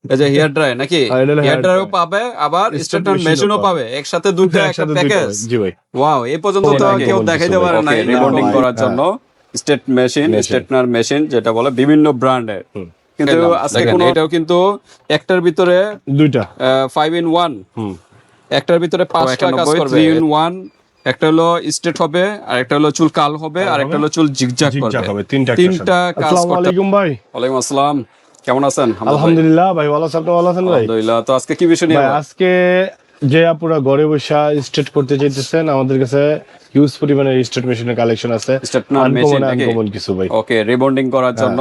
এই যে hair dry নাকি? হেয়ার ড্রাইও পাবে, আবার স্ট্রেটনার মেশিনও পাবে, একসাথে দুইটা একটা প্যাকেজ। জি ভাই। ওয়াও, এই পর্যন্ত তো কেউ দেখাইতে পারে নাই রিবন্ডিং করার জন্য। স্টেট মেশিন, স্ট্রেটনার মেশিন যেটা বলে, বিভিন্ন ব্র্যান্ডের। কিন্তু আজকে কোনো, এটাও কিন্তু একটার ভিতরে দুইটা 5 in 1, একটার ভিতরে 5টা কাজ করবে, 3 in 1। একটা হলো স্ট্রেট হবে, আর একটা হলো চুল কাল হবে, আর একটা হলো চুল জিগজাগ করবে। তিনটা কাজ করতে। আসসালামু আলাইকুম ভাই। ওয়ালাইকুম আসসালাম, কেমন আছেন? আলহামদুলিল্লাহ ভাই, ভালো আছেন? আপনি ভালো আছেন ভাই? আলহামদুলিল্লাহ। তো আজকে কি বিষয় নিয়ে? ভাই আজকে যে আপুরা ঘরে বসে স্ট্রেট করতে চাইতেছেন, আমাদের কাছে হিউজ পরিমাণে স্ট্রেট মেশিনের কালেকশন আছে। স্ট্রেটনার মেশিন নাকি? আনকমন কিছু ভাই। ওকে, রিবন্ডিং করার জন্য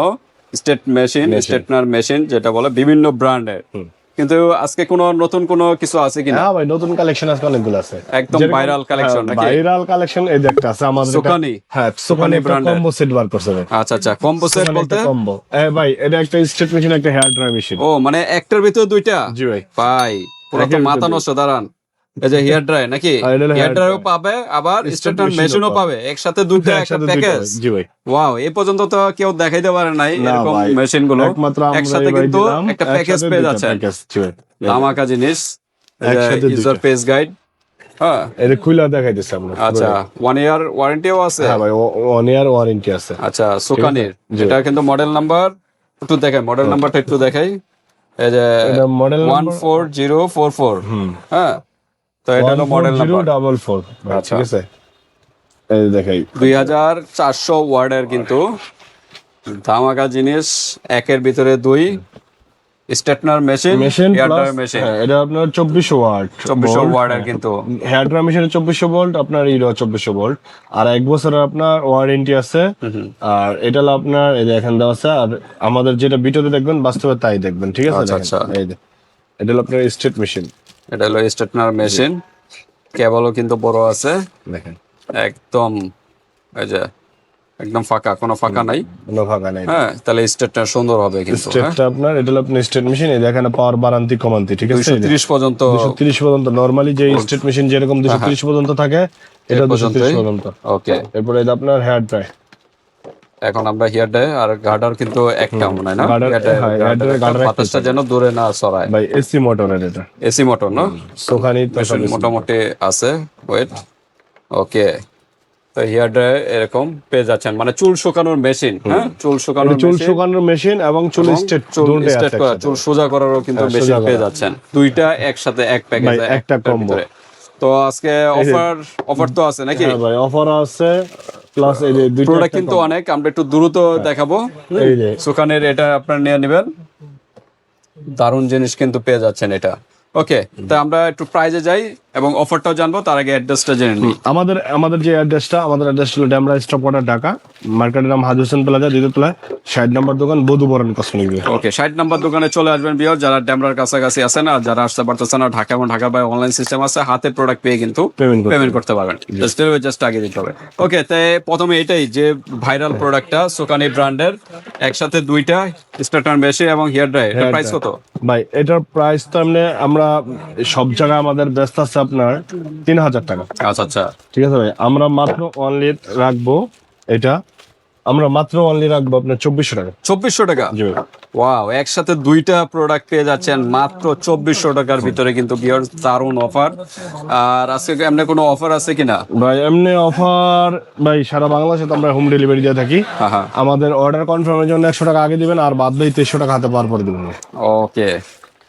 স্ট্রেট মেশিন, স্ট্রেটনার মেশিন যেটা বলে, বিভিন্ন ব্র্যান্ডের। কিন্তু আজকে কোনো নতুন কোনো কিছু আছে কিনা? হ্যাঁ ভাই, নতুন কালেকশন আছে, অনেকগুলো আছে, একদম ভাইরাল কালেকশন নাকি? ভাইরাল কালেকশন এই যে একটা আছে আমাদের, সুকানি। হ্যাঁ সুকানি ব্র্যান্ডের কম্বো সেট বার করছে ভাই। আচ্ছা আচ্ছা, কম্বো সেট বলতে? কম্বো ভাই, এটা একটা স্ট্রেট মেশিন, একটা হেয়ার ড্রায়ার মেশিন। ও মানে একটার ভিতরে দুইটা? জি ভাই। ভাই পুরো তো মাথা নষ্ট। দাঁড়ান, এই যে হেয়ার ড্রাই নাকি? হেয়ার ড্রাইও পাবে, আবার স্ট্রেটনার মেশিনও পাবে, একসাথে দুইটা একটা প্যাকেজ। জি ভাই। ওয়াও, এই পর্যন্ত তো কেউ দেখাইতে পারে নাই এরকম মেশিন গুলো। একসাথে কিন্তু একটা প্যাকেজ পেয়ে যাচ্ছে, ধামাকা জিনিস। ইউজার পেজ গাইড, হ্যাঁ এটা খুলে দেখাইতেছে আমরা। আচ্ছা, 1 ইয়ার ওয়ারেন্টিও আছে? হ্যাঁ ভাই, 1 ইয়ার ওয়ারেন্টি আছে। আচ্ছা, সুকানির। এটা কিন্তু মডেল নাম্বার একটু দেখাই, মডেল নাম্বারটা একটু দেখাই। এই যে মডেল 14044। হ্যাঁ, তো এটা হলো মডেল নাম্বার 044। আচ্ছা, ঠিক আছে, এই দেখাই 2400 ওয়ার্ডের কিন্তু ধামাকা জিনিস। একের ভিতরে দুই, straightener machine, hair dryer machine. এটা আপনার 2400 ওয়াট, 2400 ওয়ার্ডের কিন্তু হেয়ার ড্রায়ার মেশিনে 2400 ভোল্ট, আপনার ইরো 2400 ভোল্ট, আর 1 বছরের আপনার ওয়ারেন্টি আছে। আর এটা হলো আপনার, এই যে এখানে দেওয়া আছে, আর আমাদের যেটা ভিডিওতে দেখবেন বাস্তবে তাই দেখবেন। ঠিক আছে, আচ্ছা, এই যে এটা হলো আপনার স্ট্রেট মেশিন। এটা হলো স্ট্রেটনার মেশিন। কেবলও কিন্তু বড় আছে, দেখেন একদম এই যে একদম ফাঁকা, কোনো ফাঁকা নাই, কোনো ফাঁকা নাই। হ্যাঁ, তাহলে স্টেটটা সুন্দর হবে কিন্তু। স্টেটটা আপনার, এটা হলো আপনার স্টেট মেশিন। এই দেখেন পাওয়ার বাড়ান্তি কমান্তি, ঠিক আছে, 230 পর্যন্ত, 230 পর্যন্ত। নরমালি যে স্টেট মেশিন যেরকম 230 পর্যন্ত থাকে, এটা 230 পর্যন্ত। ওকে, এরপরে এটা আপনার হেয়ার ড্রাই। এখন আমরা হেয়ার ড্রাই আর গার্ডার কিন্তু একটা মনে হয় না, গার্ডার বাতাসটা যেন দূরে না ছড়ায়। ভাই এসি মোটরের, এটা এসি মোটর না? সোখানি মোটামুটি আছে ওয়েট। ওকে, তো হেয়ার ড্রাই এরকম পেয়ে যাচ্ছেন, মানে চুল শুকানোর মেশিন। হ্যাঁ, চুল শুকানোর মেশিন এবং চুল স্ট্রেট করা, চুল সোজা করারও কিন্তু মেশিন পেয়ে যাচ্ছেন, দুইটা একসাথে এক প্যাকেজে, একটা কম্বো। তো আজকে অফার তো আছে নাকি? হ্যাঁ ভাই, অফার আছে, প্লাস এই যে দুইটা প্রোডাক্ট কিন্তু অনেক, আমরা একটু দ্রুত দেখাবো। এই যে সুকানের এটা আপনারা নিয়ে নেবেন, দারুণ জিনিস কিন্তু পেয়ে যাচ্ছেন এটা। ওকে, তো আমরা একটু প্রাইজে যাই এবং অফারটাও জানবো, তার আগে অ্যাড্রেসটা জেনে নিই। আমাদের যে অ্যাড্রেসটা, আমাদের অ্যাড্রেস হলো ডেমরা স্টপ কোয়ার্টার, ঢাকা। মার্কেটের নাম হাজি হোসেন প্লাজা, দ্বিতীয় তলায় 60 নম্বর দোকান, বধুবরণ কসমেটিক। ওকে, 60 নম্বর দোকানে চলে আসবেন ভিউয়ার, যারা ডেমরার কাছাকাছি আছেন, আর যারা আসতে পারতেছেন না, ঢাকা এবং ঢাকার বাইরে অনলাইন সিস্টেম আছে, হাতের প্রোডাক্ট পেয়ে কিন্তু পেমেন্ট করতে পারবেন, জাস্ট আগে দিতে হবে। ওকে, তাই প্রথমে এটাই যে ভাইরাল প্রোডাক্টটা সুকানি ব্র্যান্ডের, একসাথে দুইটা স্ট্রেটনার মেশিন এবং হেয়ার ড্রাই। এর প্রাইস কত ভাই? এটার প্রাইস তো আমরা সব জায়গায় আমাদের ব্যস্ত আছে আপনার 3000 টাকা। আচ্ছা, ঠিক আছে ভাই, আমরা মাত্র অনলি রাখবো, এটা আমরা মাত্র অনলি রাখবো আপনার 2400 টাকা। 2400 টাকা? ওয়াও, একসাথে দুইটা প্রোডাক্ট পেয়ে যাচ্ছেন মাত্র 2400 টাকার ভিতরে কিন্তু ভিউয়ার্স, দারুণ অফার। আর আজকে এমনি কোনো অফার আছে কিনা? ভাই এমনি অফার ভাই সারা বাংলাদেশে তো আমরা হোম ডেলিভারি দিয়ে থাকি। আমাদের অর্ডার কনফার্মের জন্য 100 টাকা আগে দিবেন, আর বাদ বাকি 2300 টাকা হাতে পাওয়ার পর দিবেন। ওকে,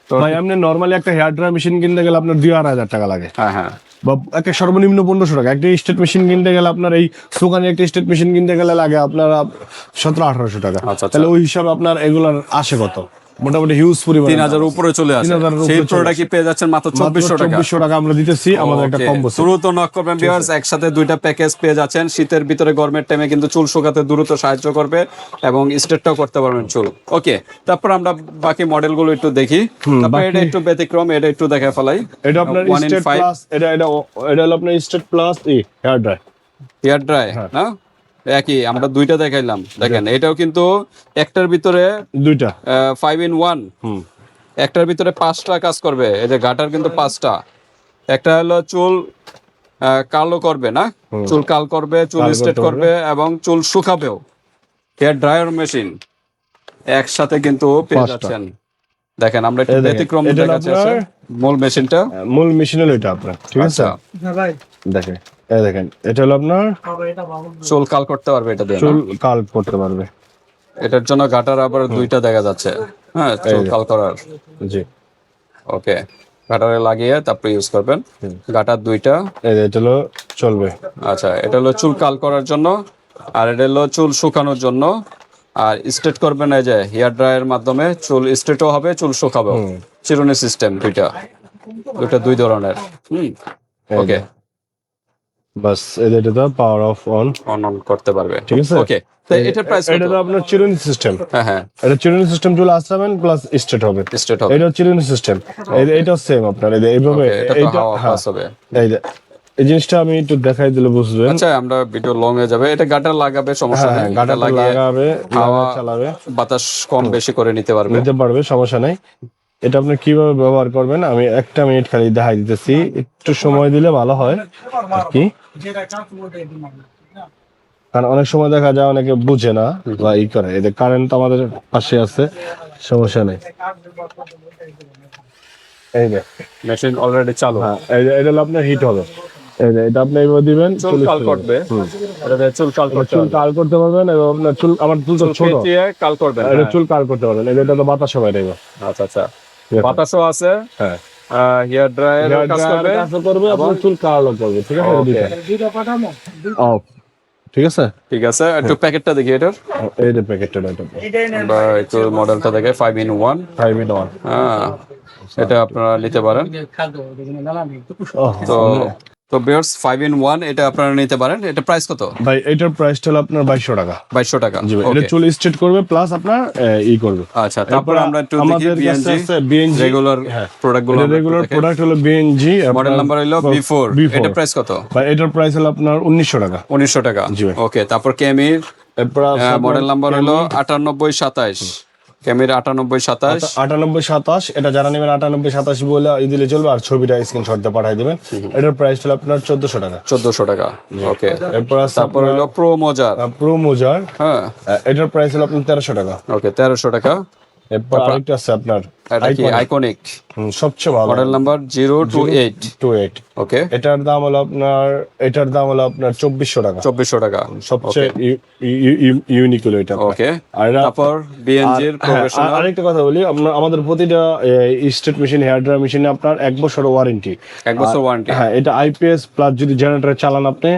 তো ভাই এমনি নরমালি একটা হেয়ার ড্রায়ার মেশিন কিনতে গেলে আপনার 2-2,500 টাকা লাগে। হ্যাঁ, বা একটা সর্বনিম্ন 1500 টাকা। একটা স্টেট মেশিন কিনতে গেলে আপনার, এই সুকানি একটা স্টেট মেশিন কিনতে গেলে লাগে আপনার 1700-1800 টাকা। তাহলে ওই হিসাবে আপনার এগুলার আসে কত? মোটামুটি হিউজ পরিমাণ, 3000 উপরে চলে আসে। সেই প্রোডাক্টই পেয়ে যাচ্ছেন মাত্র 2400 টাকা। 2400 টাকা আমরা দিতেছি, আমাদের একটা কম্বো। দ্রুত নক করবেন ভিউয়ার্স, একসাথে দুইটা প্যাকেজ পেয়ে যাচ্ছেন। শীতের ভিতরে গরমের টাইমে কিন্তু চুল শুকাতে দ্রুত সাহায্য করবে এবং স্ট্রেটটাও করতে পারবেন চুল। ওকে, তারপর আমরা বাকি মডেলগুলো একটু দেখি। তারপর এটা একটু ব্যতিক্রম, এটা একটু দেখা ফেলাই। এটা আপনার স্টেট প্লাস, এটা হলো আপনার স্টেট প্লাস হেয়ার ড্রাই না? একই, আমরা দুইটা দেখাইলাম। দেখেন, এটাও কিন্তু একটার ভিতরে দুইটা 5 in 1, একটার ভিতরে 5টা কাজ করবে। এই যে গাটার কিন্তু 5টা। একটা হলো চুল কালো করবে না, চুল কাল করবে, চুল স্ট্রেট করবে এবং চুল শুকাবেও। হেয়ার ড্রায়ার মেশিন একসাথে কিন্তু পেয়ে যাচ্ছেন দেখেন আমরা একটু এই দেখেন, ব্যতিক্রম এটা হলো দেখাচ্ছি আপনার- মূল মেশিনটা। মূল মেশিন হলো এটা আপনার, ঠিক আছে? আচ্ছা, দেখেন, এই দেখেন, এটা হলো আপনার চুল কাল করতে পারবে এটা দিয়ে না? চুল কাল করতে পারবে। এটার জন্য গাটার আবার দুইটা দেখা যাচ্ছে, হ্যাঁ, চুল কাল করার। জি, ওকে, গাটারে লাগিয়ে তারপরে ইউজ করবেন। গাটার দুইটা। এই যে এটা হলো চলবে। আচ্ছা, এটা হলো চুল কাল করার জন্য, আর এটা হলো চুল শুকানোর জন্য। আর স্ট্রেট করবেন এই যে হেয়ার ড্রায়ার মাধ্যমে, চুল স্ট্রেটও হবে, চুল শুকাবে। চিরুনি সিস্টেম দুইটা দুই ধরনের। ওকে, বাস এই যে এটা তো power of on, on on করতে পারবে, ঠিক আছে? ওকে। তো এটার প্রাইস এটা তো আপনার চিরুনি সিস্টেম। হ্যাঁ হ্যাঁ, এটা চিরুনি সিস্টেম, চুল আসাবেন প্লাস স্ট্রেট হবে। স্ট্রেট হবে। এটা চিরুনি সিস্টেম, এটা সেম আপনার, এই যে এইভাবে Okay, এটা তো এইটা, হাওয়া হ্যাঁ, পাস হবে। এই যে এই জিনিসটা আমি একটু দেখাই দিলে বুঝবেন। আচ্ছা, আমরা ভিডিও লং হয়ে যাবে। এটা গাটার লাগাবে, সমস্যা হ্যাঁ, নেই। গাটা লাগিয়ে লাগাবে, হাওয়া চালাবে, বাতাস কম বেশি করে নিতে পারবে। নিতে পারবে, সমস্যা নাই। এটা আপনি কিভাবে ব্যবহার করবেন আমি 1 মিনিট খালি দেখাই দিতেছি, একটু সময় দিলে ভালো হয় আর কি। কারণ অনেক সময় দেখা যায় অনেকে বুঝে না বা ই করে। এদের কারেন্ট আমাদের পাশে আছে, সমস্যা নেই। এই যে মেশিন অলরেডি চালু। হ্যাঁ, এই যে এটা হলো আপনার হিট হবে। এই যে এটা আপনি এইভাবে দিবেন, চুল কাল করবে। এটা চুল কাল করতে চুল কাল করতে পারবেন, এবং আপনার চুল, আমার চুল তো ছোট, পেঁচিয়ে কাল করবেন। এটা চুল কাল করতে পারবেন। এই যে এটা তো বাতাস হবে এটা। আচ্ছা আচ্ছা, বাতাসও আছে, হ্যাঁ, হেয়ার ড্রায়ার কাজ করবে, কাজও করবে, আপনার চুল কালও করবে, ঠিক আছে? ওকে, অফ, ঠিক আছে? ঠিক আছে। একটু প্যাকেটটা দেখি এটার, এই যে প্যাকেটটা, এটা বা একটু মডেলটা দেখে 5-in-1। 5-in-1। হ্যাঁ, এটা আপনারা নিতে পারেন। তো তো বিয়ার্স 5-in-1 এটা আপনারা নিতে পারেন। এটা প্রাইস কত? ভাই এটার প্রাইসটা হলো আপনার 2200 টাকা। 2200 টাকা। জি ভাই, এটা ওকে, চুল স্ট্রেট করবে প্লাস আপনার ই করবে। আচ্ছা। তারপর আমরা একটু দেখি আমাদের কাছে আছে BNG রেগুলার প্রোডাক্টগুলো। এটা রেগুলার প্রোডাক্ট হলো BNG, মডেল নাম্বার হলো B4। এটা প্রাইস কত? ভাই এটার প্রাইস হলো আপনার 1900 টাকা। 1900 টাকা। জি ভাই। ওকে, তারপর কেমির এরপর মডেল নাম্বার হলো 9827। কেমির 9827। 9827, এটা যারা নেবেন 9827 বলে দিলে চলবে, আর ছবিটা স্ক্রিনশট দিয়ে পাঠিয়ে দিবেন। এটার প্রাইস হলো আপনার 1400 টাকা। 1400 টাকা। ওকে, এরপর তারপর হলো প্রো মোজার। প্রো মোজার, হ্যাঁ, এটার প্রাইস হলো আপনার 1300 টাকা। ওকে, 1300 টাকা। এরপর আরেকটা আছে আপনার এটা কি আইকনিক? সবচেয়ে ভালো, মডেল নাম্বার 028। ওকে, এটার দাম হলো আপনার 2400 টাকা। 2400 টাকা। সবচেয়ে ইউনিক হলো এটা। ওকে, আর তারপর বিএনজির প্রফেশনাল। আরেকটা কথা বলি, আমাদের প্রতিটা স্টেট মেশিন, হেয়ার ড্রায়ার মেশিনে আপনার 1 বছর ওয়ারেন্টি। 1 বছর ওয়ারেন্টি। হ্যাঁ, এটা আইপিএস প্লাস, যদি জেনারেটর চালান আপনি,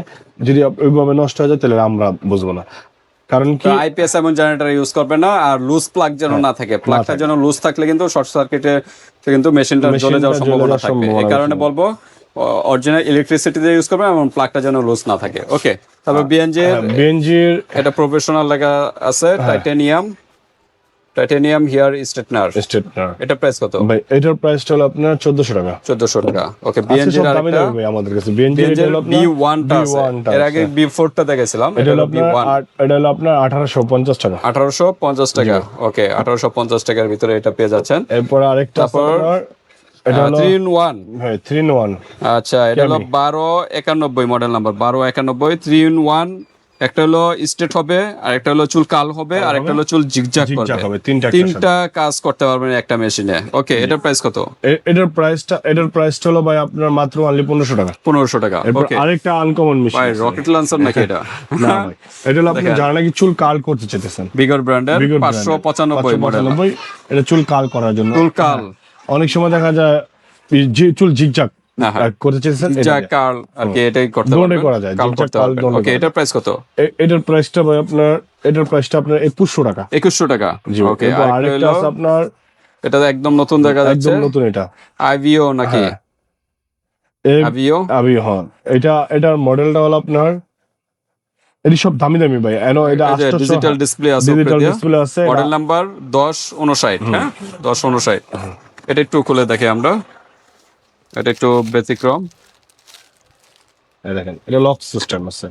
যদি ওইভাবে নষ্ট হয়ে যায় তাহলে আমরা বুঝবো না। কারণ কি, আইপিএস এবং জেনারেটর ইউজ করবে না, আর লুজ প্লাগ যেন না থাকে। প্লাগটা যেন লুজ থাকলে কিন্তু শর্ট সার্কিটে কিন্তু মেশিনটা জ্বলে যাওয়ার সম্ভাবনা থাকবে। এই কারণে বলবো অরিজিনাল ইলেকট্রিসিটি দিয়ে ইউজ করবে, এবং প্লাগটা যেন লুজ না থাকে। ওকে, তারপর বিএনজির এটা প্রফেশনাল লেখা আছে, টাইটানিয়াম হেয়ার স্ট্রেটনার। এটা প্রাইস কত? ভাই এটার প্রাইসটা হলো আপনার 1400 টাকা। 1400 টাকা। ওকে, বিএনজির আরেকটা আমাদের কাছে বিএনজির B1 টা আছে। এর আগে B4 টা দেখেছিলাম। এটা হলো আপনার 1850 টাকা। 1850 টাকা। ওকে, 1850 টাকার ভিতরে এটা পেয়ে যাচ্ছেন। এরপর আরেকটা আছে আপনার, এটা হলো 3-in-1। হ্যাঁ, 3-in-1। আচ্ছা, এটা হলো 1291 মডেল নাম্বার 1291 3-in-1। একটা হলো স্ট্রেট হবে, আর একটা হলো চুল কাল হবে, আর একটা হলো চুল জিগজ্যাগ হবে। করবে। তিনটা কাজ করতে পারবেন একটা মেশিনে। ওকে, এটার প্রাইস কত? এটার প্রাইসটা হলো ভাই আপনার মাত্র অনলি 1500 টাকা। 1500 টাকা। এরপর ওকে, আরেকটা আনকমন মেশিন, ভাই রকেট লঞ্চার নাকি এটা? না ভাই, এটা হলো আপনি যারা নাকি চুল কাল করতে চাইতেছেন, বিগর ব্র্যান্ডের 595 মডেল। 595, এটা চুল কাল করার জন্য। চুল কাল, অনেক সময় দেখা যায় চুল জিগজাগ করতে চাইতেছেন, যা কাল আর কি, এটাই করতে পারবেন, করা যায়, কাল করতে পারবেন। ওকে, এটার প্রাইস কত? এটার প্রাইসটা ভাই আপনার 2100 টাকা। 2100 টাকা। ওকে, আরেকটা আছে আপনার, এটা একদম নতুন দেখা যাচ্ছে, একদম নতুন, এটা আইভিও নাকি? আইভিও, হ্যাঁ, এটার মডেলটা হলো আপনার, এটি সব দামি দামি ভাই। এটা ডিজিটাল ডিসপ্লে আছে, ডিজিটাল ডিসপ্লে আছে। Model number 1059। হ্যাঁ, 1059। এটা একটু খুলে দেখি আমরা, এটা একটু ব্যতিক্রম। এই দেখেন, এটা লক সিস্টেম আছে,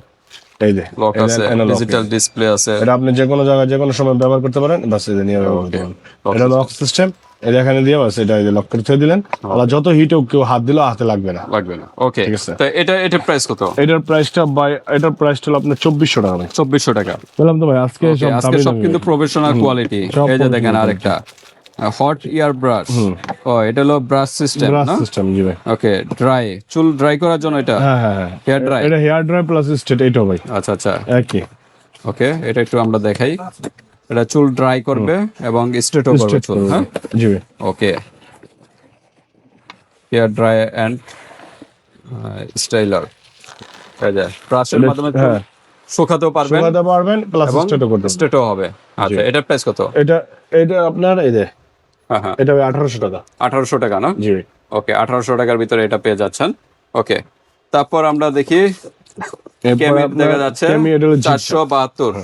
এই যে লক আছে, ডিজিটাল ডিসপ্লে আছে। এটা আপনি যে কোনো জায়গায় যে কোনো সময় ব্যবহার করতে পারেন, বাস এই নিয়ে ব্যবহার করতে পারেন। এটা লক সিস্টেম, এটা এখানে দিয়ে বাস এটা লক করে থয়ে দিলেন, আর যত হিট হোক কেউ হাত দিলেও হাতে লাগবে না। ওকে, ঠিক আছে। তো এটার প্রাইস কত? এটার প্রাইসটা হলো আপনার 2400 টাকা। 2400 টাকা। বললাম তো ভাই, আজকে সব কিন্তু প্রফেশনাল কোয়ালিটি। এই যে দেখেন আরেকটা, হট ইয়ার ব্রাশ, ও এটা হলো ব্রাশ সিস্টেম ব্রাশ না? সিস্টেম জি ভাই। ওকে, ড্রাই চুল ড্রাই করার জন্য এটা হ্যাঁ হ্যাঁ হ্যাঁ হেয়ার ড্রাই। এটা হেয়ার ড্রাই প্লাস স্ট্রেট এইটাও ভাই আচ্ছা আচ্ছা, একই। ওকে, এটা একটু আমরা দেখাই। এটা চুল ড্রাই করবে এবং স্ট্রেটও করবে স্ট্রেট চুল, হ্যাঁ জি ভাই। ওকে, হেয়ার ড্রাই এন্ড স্টাইলার। এই যে ব্রাশের মাধ্যমে চুল হ্যাঁ। শুকাতেও পারবেন শুকাতে পারবেন প্লাস এবং স্ট্রেটও করতে পারবেন। স্ট্রেটও হবে। আচ্ছা, এটার প্রাইস কত? এটা এটা আপনার এই যে হ্যাঁ হ্যাঁ, এটা ভাই 1800 টাকা 1800 টাকা না? জি ভাই। ওকে, 1800 টাকার ভিতরে এটা পেয়ে যাচ্ছেন। ওকে, তারপর আমরা দেখি এরপর কেমি আপনার দেখা যাচ্ছে কেমি, এটা হলো জিগজ্যাগ। 472।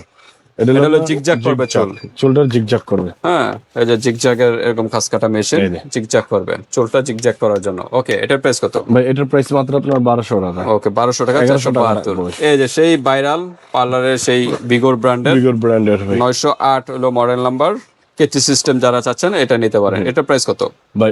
এটা হলো আপনার জিগজ্যাগ করবে চুল। চুলটা জিগজ্যাগ করবে। হ্যাঁ, এই যে জিগজ্যাগের এরকম খাস কাটা মেশিন, এই যে। জিগজ্যাগ করবে চুলটা জিগজ্যাগ করার জন্য। ওকে, এটার প্রাইস কত? ভাই এটার প্রাইস মাত্র আপনার 1200 টাকা। ওকে, 1200 টাকা, 1100 টাকা 472। এই যে সেই ভাইরাল পার্লারের সেই বিগর ব্র্যান্ডের বিগর ব্র্যান্ডের ভাই। 908 হলো মডেল নাম্বার। কেটি সিস্টেম যারা চাচ্ছেন এটা নিতে পারেন। এটার প্রাইস কত? ভাই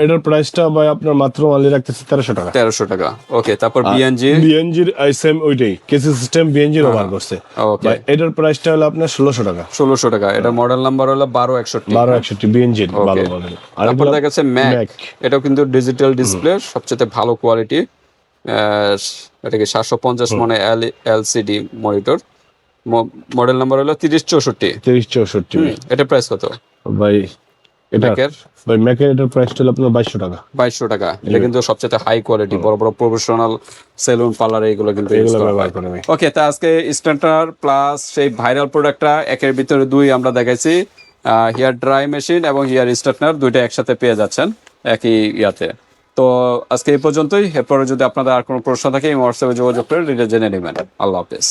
এটার প্রাইসটা ভাই আপনার মাত্র অনলি রাখতেছি 1300 টাকা। 1300 টাকা। ওকে, তারপর বিএনজি। বিএনজির সেম ওইটাই কেসি সিস্টেম বিএনজির ওভার করছে। ওকে, ভাই এটার প্রাইসটা হলো আপনার 1600 টাকা। 1600 টাকা। এটা মডেল নাম্বার হলো 1261। 1261 বিএনজির ভালো Okay. মডেল। আর তারপর দেখা যাচ্ছে ম্যাক, এটাও কিন্তু ডিজিটাল ডিসপ্লে, সবচেয়ে ভালো কোয়ালিটি। এটাকে 750 মানে এলসিডি মনিটর। মডেল নাম্বার হলো 3064। 3064 এটা প্রাইস কত ভাই। এটা ম্যাকের? ভাই ম্যাকের এটার প্রাইসটা হলো আপনার 2200 টাকা। 2200 টাকা। এটা কিন্তু সবচেয়ে হাই কোয়ালিটি, বড় বড় প্রফেশনাল সেলুন পার্লারে এগুলো কিন্তু ইউজ এগুলো করা ব্যবহার হয়। করে আমি। ওকে, তা আজকে স্ট্যান্ডার্ড প্লাস সেই ভাইরাল প্রোডাক্টটা একের ভিতরে দুই আমরা দেখাইছি। হেয়ার ড্রাই মেশিন এবং হেয়ার স্ট্রেটনার দুইটা একসাথে পেয়ে যাচ্ছেন একই ইয়াতে। তো আজকে এই পর্যন্তই। এরপরে যদি আপনাদের আর কোনো প্রশ্ন থাকে এই হোয়াটসঅ্যাপে যোগাযোগ করে ডিটেইলস জেনে নেবেন। আল্লাহ হাফেজ।